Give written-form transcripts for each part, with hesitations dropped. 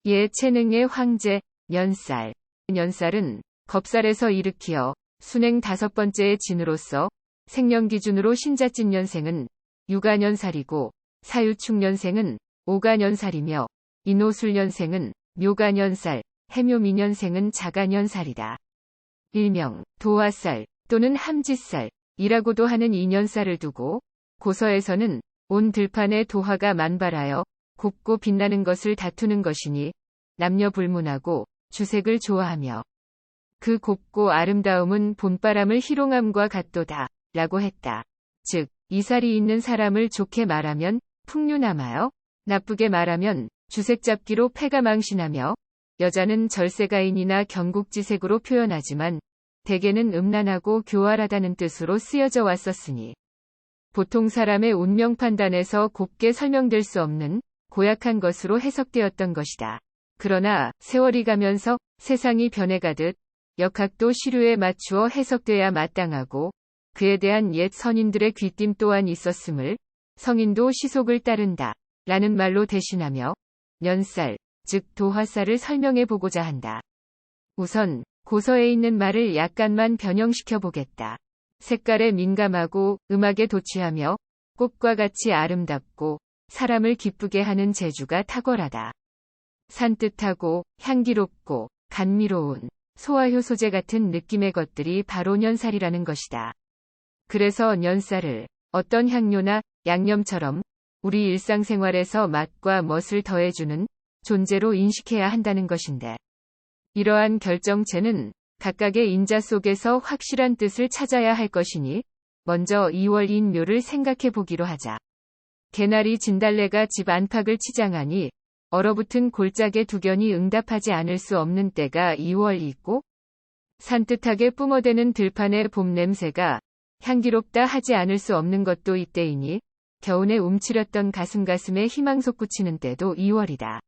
예체능의 황제, 년살. 년살은 겁살에서 일으키어 순행 5번째의 진으로서 생년 기준으로 신자찐년생은 유가년살이고 사유축년생은 오가년살이며 인호술년생은 묘가년살, 해묘미년생은 자가년살이다. 일명 도화살 또는 함짓살이라고도 하는 이 년살을 두고 고서에서는 온 들판에 도화가 만발하여 곱고 빛나는 것을 다투는 것이니 남녀 불문하고 주색을 좋아하며 그 곱고 아름다움은 봄바람을 희롱함과 같도다 라고 했다. 즉, 이 살이 있는 사람을 좋게 말하면 풍류남하여 나쁘게 말하면 주색잡기로 패가 망신하며 여자는 절세가인이나 경국지색으로 표현하지만 대개는 음란하고 교활하다는 뜻으로 쓰여져 왔었으니 보통 사람의 운명 판단에서 곱게 설명될 수 없는 고약한 것으로 해석되었던 것이다. 그러나 세월이 가면서 세상이 변해가듯 역학도 시류에 맞추어 해석돼야 마땅하고 그에 대한 옛 선인들의 귀띔 또한 있었음을 성인도 시속을 따른다 라는 말로 대신하며 년살, 즉 도화살을 설명해 보고자 한다. 우선 고서에 있는 말을 약간만 변형시켜 보겠다. 색깔에 민감하고 음악에 도취하며 꽃과 같이 아름답고 사람을 기쁘게 하는 재주가 탁월하다. 산뜻하고 향기롭고 감미로운 소화효소제 같은 느낌의 것들이 바로 년살이라는 것이다. 그래서 년살을 어떤 향료나 양념처럼 우리 일상생활에서 맛과 멋을 더해주는 존재로 인식해야 한다는 것인데, 이러한 결정체는 각각의 인자 속에서 확실한 뜻을 찾아야 할 것이니 먼저 2월인 묘를 생각해 보기로 하자. 개나리 진달래가 집 안팎을 치장하니 얼어붙은 골짜기 두견이 응답하지 않을 수 없는 때가 2월이고 산뜻하게 뿜어대는 들판의 봄 냄새가 향기롭다 하지 않을 수 없는 것도 이때이니 겨우내 움츠렸던 가슴에 희망 솟구치는 때도 2월이다.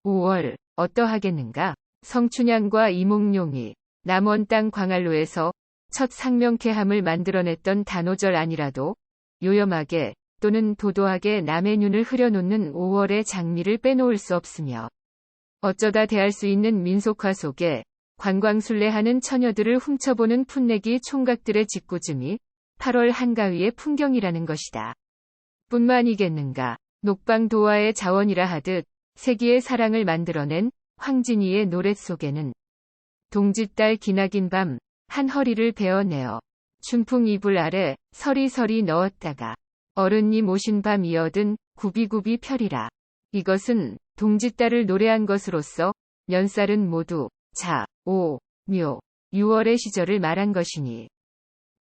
5월 어떠하겠는가? 성춘향과 이몽룡이 남원 땅 광활로에서 첫 상명케함을 만들어냈던 단오절 아니라도 요염하게 또는 도도하게 남의 눈을 흐려놓는 5월의 장미를 빼놓을 수 없으며 어쩌다 대할 수 있는 민속화 속에 관광술래하는 처녀들을 훔쳐보는 풋내기 총각들의 짓궂음이 8월 한가위의 풍경이라는 것이다. 뿐만이겠는가? 녹방도화의 자원이라 하듯 세기의 사랑을 만들어낸 황진이의 노랫 속에는 동짓달 기나긴 밤 한 허리를 베어내어 춘풍 이불 아래 서리서리 넣었다가 어른이 모신 밤 이어든 구비구비 펴리라. 이것은 동짓달을 노래한 것으로서 년살은 모두 자, 오, 묘, 6월의 시절을 말한 것이니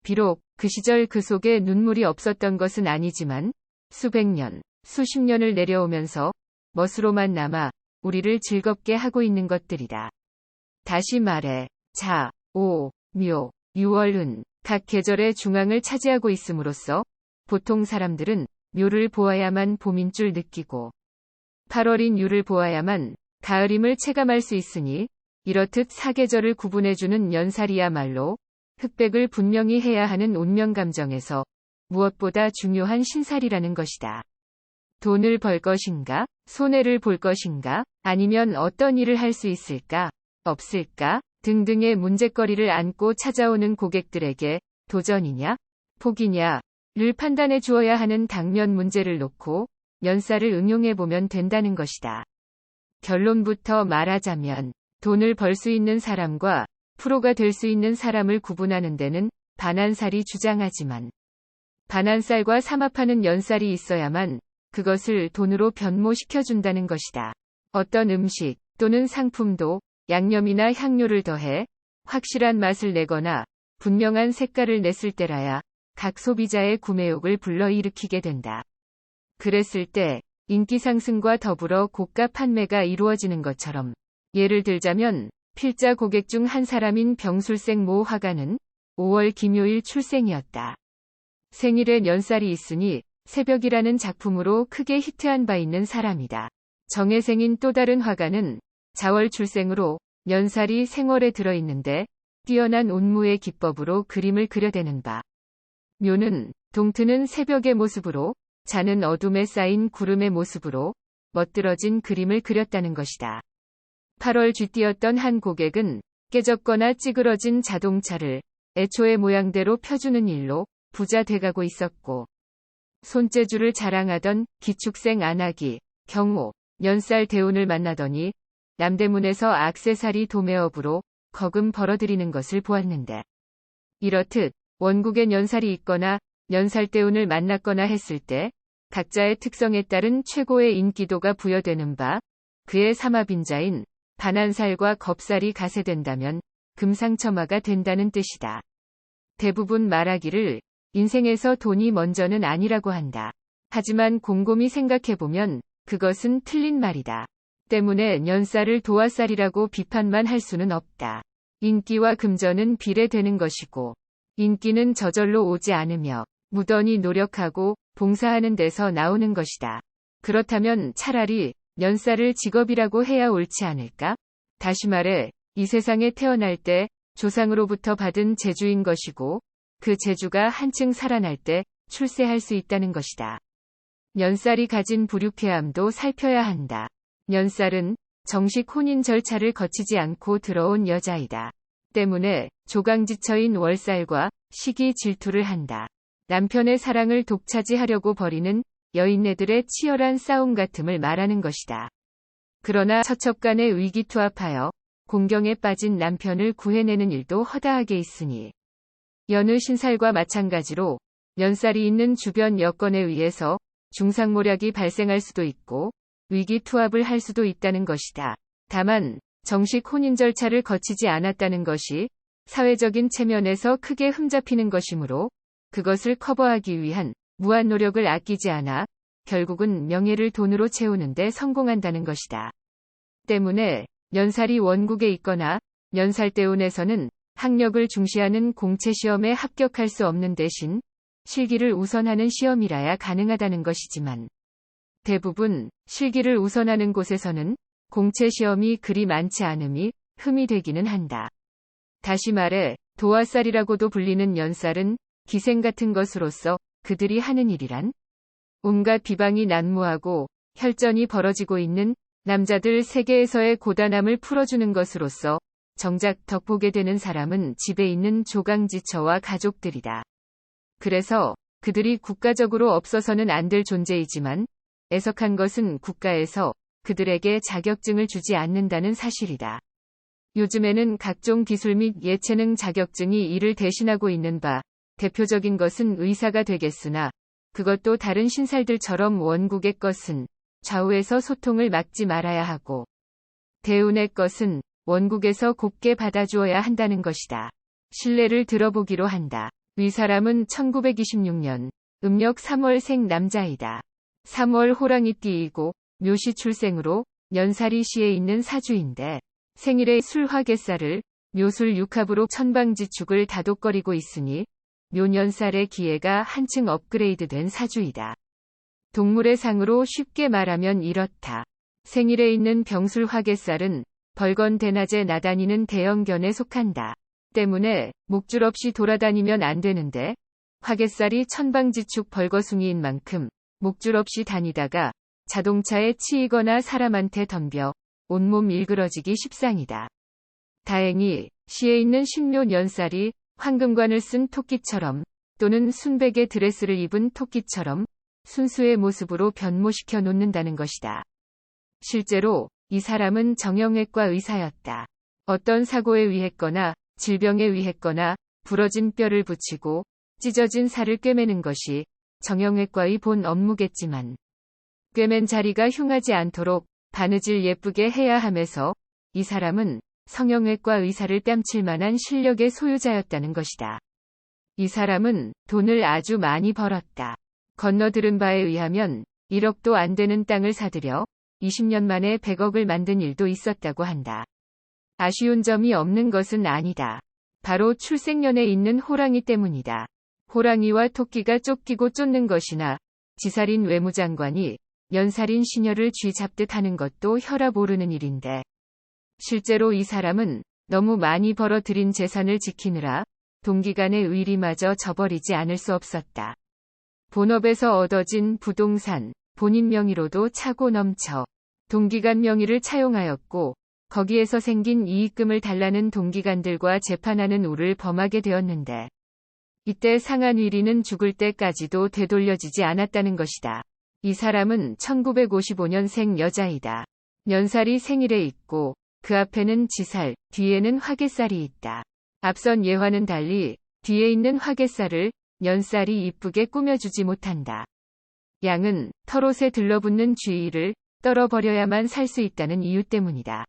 비록 그 시절 그 속에 눈물이 없었던 것은 아니지만 수백 년, 수십 년을 내려오면서 멋으로만 남아 우리를 즐겁게 하고 있는 것들이다. 다시 말해 자, 오, 묘, 6월은 각 계절의 중앙을 차지하고 있음으로써 보통 사람들은 묘를 보아야만 봄인 줄 느끼고 8월인 유를 보아야만 가을임을 체감할 수 있으니 이렇듯 사계절을 구분해주는 연살이야말로 흑백을 분명히 해야 하는 운명감정에서 무엇보다 중요한 신살이라는 것이다. 돈을 벌 것인가? 손해를 볼 것인가? 아니면 어떤 일을 할 수 있을까? 없을까? 등등의 문제거리를 안고 찾아오는 고객들에게 도전이냐? 포기냐? 를 판단해 주어야 하는 당면 문제를 놓고 연살을 응용해보면 된다는 것이다. 결론부터 말하자면 돈을 벌 수 있는 사람과 프로가 될 수 있는 사람을 구분하는 데는 반한살이 주장하지만 반한살과 삼합하는 연살이 있어야만 그것을 돈으로 변모시켜준다는 것이다. 어떤 음식 또는 상품도 양념이나 향료를 더해 확실한 맛을 내거나 분명한 색깔을 냈을 때라야 각 소비자의 구매욕을 불러일으키게 된다. 그랬을 때 인기 상승과 더불어 고가 판매가 이루어지는 것처럼 예를 들자면 필자 고객 중 한 사람인 병술생 모 화가는 5월 김요일 출생이었다. 생일에 년살이 있으니 새벽이라는 작품으로 크게 히트한 바 있는 사람이다. 정혜생인 또 다른 화가는 자월 출생으로 년살이 생월에 들어있는데 뛰어난 운무의 기법으로 그림을 그려대는 바. 묘는 동트는 새벽의 모습으로 자는 어둠에 쌓인 구름의 모습으로 멋들어진 그림을 그렸다는 것이다. 8월 쥐띠였던 한 고객은 깨졌거나 찌그러진 자동차를 애초의 모양대로 펴주는 일로 부자 돼가고 있었고, 손재주를 자랑하던 기축생 안학이 경호, 연살 대운을 만나더니 남대문에서 액세서리 도매업으로 거금 벌어들이는 것을 보았는데, 이렇듯 원국엔 연살이 있거나 연살 대운을 만났거나 했을 때 각자의 특성에 따른 최고의 인기도가 부여되는 바, 그의 삼합인자인 반한살과 겁살이 가세된다면 금상첨화가 된다는 뜻이다. 대부분 말하기를 인생에서 돈이 먼저는 아니라고 한다. 하지만 곰곰이 생각해보면 그것은 틀린 말이다. 때문에 연살을 도화살이라고 비판만 할 수는 없다. 인기와 금전은 비례되는 것이고, 인기는 저절로 오지 않으며 무던히 노력하고 봉사하는 데서 나오는 것이다. 그렇다면 차라리 연살을 직업이라고 해야 옳지 않을까? 다시 말해, 이 세상에 태어날 때 조상으로부터 받은 재주인 것이고, 그 재주가 한층 살아날 때 출세할 수 있다는 것이다. 연살이 가진 불유쾌함도 살펴야 한다. 연살은 정식 혼인 절차를 거치지 않고 들어온 여자이다. 때문에 조강지처인 월살과 시기 질투를 한다. 남편의 사랑을 독차지하려고 벌이는 여인네들의 치열한 싸움 같음을 말하는 것이다. 그러나 처첩간에 위기투합하여 공경에 빠진 남편을 구해내는 일도 허다하게 있으니, 여느 신살과 마찬가지로 연살이 있는 주변 여건에 의해서 중상모략이 발생할 수도 있고 위기투합을 할 수도 있다는 것이다. 다만 정식 혼인 절차를 거치지 않았다는 것이 사회적인 체면에서 크게 흠잡히는 것이므로 그것을 커버하기 위한 무한 노력을 아끼지 않아 결국은 명예를 돈으로 채우는 데 성공한다는 것이다. 때문에 연살이 원국에 있거나 연살대운에서는 학력을 중시하는 공채시험에 합격할 수 없는 대신 실기를 우선하는 시험이라야 가능하다는 것이지만, 대부분 실기를 우선하는 곳에서는 공채시험이 그리 많지 않음이 흠이 되기는 한다. 다시 말해 도화살이라고도 불리는 연살은 기생 같은 것으로서 그들이 하는 일이란 온갖 비방이 난무하고 혈전이 벌어지고 있는 남자들 세계에서의 고단함을 풀어주는 것으로서 정작 덕보게 되는 사람은 집에 있는 조강지처와 가족들이다. 그래서 그들이 국가적으로 없어서는 안 될 존재이지만 애석한 것은 국가에서 그들에게 자격증을 주지 않는다는 사실이다. 요즘에는 각종 기술 및 예체능 자격증이 이를 대신하고 있는 바, 대표적인 것은 의사가 되겠으나 그것도 다른 신살들처럼 원국의 것은 좌우에서 소통을 막지 말아야 하고, 대운의 것은 원국에서 곱게 받아주어야 한다는 것이다. 신뢰를 들어보기로 한다. 위 사람은 1926년 음력 3월생 남자이다. 3월 호랑이띠이고 묘시 출생으로 연살이 시에 있는 사주인데, 생일에 술화개살을 묘술 육합으로 천방지축을 다독거리고 있으니 묘년살의 기회가 한층 업그레이드된 사주이다. 동물의 상으로 쉽게 말하면 이렇다. 생일에 있는 병술화개살은 벌건 대낮에 나다니는 대형견에 속한다. 때문에 목줄 없이 돌아다니면 안 되는데, 화개살이 천방지축 벌거숭이인 만큼 목줄 없이 다니다가 자동차에 치이거나 사람한테 덤벼 온몸 일그러지기 십상이다. 다행히 시에 있는 신묘 연살이 황금관을 쓴 토끼처럼 또는 순백의 드레스를 입은 토끼처럼 순수의 모습으로 변모시켜 놓는다는 것이다. 실제로 이 사람은 정형외과 의사였다. 어떤 사고에 의했거나 질병에 의했거나 부러진 뼈를 붙이고 찢어진 살을 꿰매는 것이 정형외과의 본 업무겠지만, 꿰맨 자리가 흉하지 않도록 바느질 예쁘게 해야 함에서 이 사람은 성형외과 의사를 뺨칠 만한 실력의 소유자였다는 것이다. 이 사람은 돈을 아주 많이 벌었다. 건너들은 바에 의하면 1억도 안 되는 땅을 사들여 20년 만에 100억을 만든 일도 있었다고 한다. 아쉬운 점이 없는 것은 아니다. 바로 출생년에 있는 호랑이 때문이다. 호랑이와 토끼가 쫓기고 쫓는 것이나 지살인 외무장관이 연살인 시녀를 쥐잡듯 하는 것도 혈압 오르는 일인데, 실제로 이 사람은 너무 많이 벌어들인 재산을 지키느라 동기간의 의리마저 저버리지 않을 수 없었다. 본업에서 얻어진 부동산, 본인 명의로도 차고 넘쳐 동기간 명의를 차용하였고, 거기에서 생긴 이익금을 달라는 동기간들과 재판하는 우를 범하게 되었는데, 이때 상한위리는 죽을 때까지도 되돌려지지 않았다는 것이다. 이 사람은 1955년생 여자이다. 년살이 생일에 있고 그 앞에는 지살, 뒤에는 화개살이 있다. 앞선 예화는 달리 뒤에 있는 화개살을 년살이 이쁘게 꾸며주지 못한다. 양은 털옷에 들러붙는 쥐를 떨어버려야만 살 수 있다는 이유 때문이다.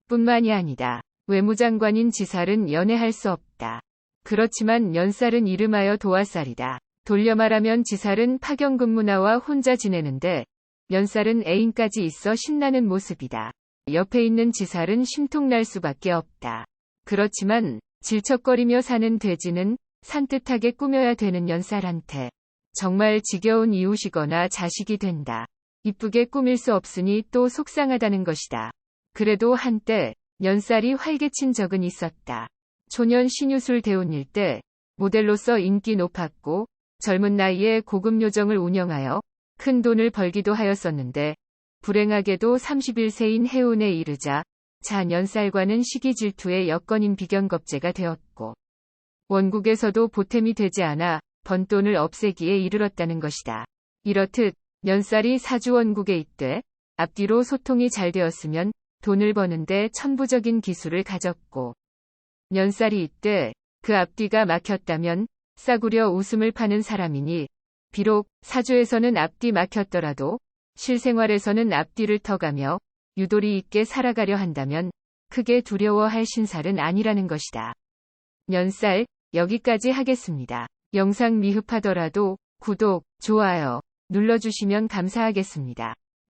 뿐만이 아니다. 외무장관인 지살은 연애할 수 없다. 그렇지만 년살은 이름하여 도화살이다. 돌려 말하면 지살은 파견근무나와 혼자 지내는데 년살은 애인까지 있어 신나는 모습이다. 옆에 있는 지살은 심통날 수밖에 없다. 그렇지만 질척거리며 사는 돼지는 산뜻하게 꾸며야 되는 년살한테 정말 지겨운 이웃이거나 자식이 된다. 이쁘게 꾸밀 수 없으니 또 속상하다는 것이다. 그래도 한때 년살이 활개친 적은 있었다. 초년 신유술 대운일 때 모델로서 인기 높았고 젊은 나이에 고급 요정을 운영하여 큰 돈을 벌기도 하였었는데 불행하게도 31세인 해운에 이르자 자 년살과는 시기 질투의 여건인 비견겁제가 되었고 원국에서도 보탬이 되지 않아 번 돈을 없애기에 이르렀다는 것이다. 이렇듯 년살이 사주원국에 있되 앞뒤로 소통이 잘 되었으면 돈을 버는데 천부적인 기술을 가졌고 년살이 있되 그 앞뒤가 막혔다면 싸구려 웃음을 파는 사람이니 비록 사주에서는 앞뒤 막혔더라도 실생활에서는 앞뒤를 터가며 유도리 있게 살아가려 한다면 크게 두려워할 신살은 아니라는 것이다. 년살 여기까지 하겠습니다. 영상 미흡하더라도 구독, 좋아요 눌러주시면 감사하겠습니다.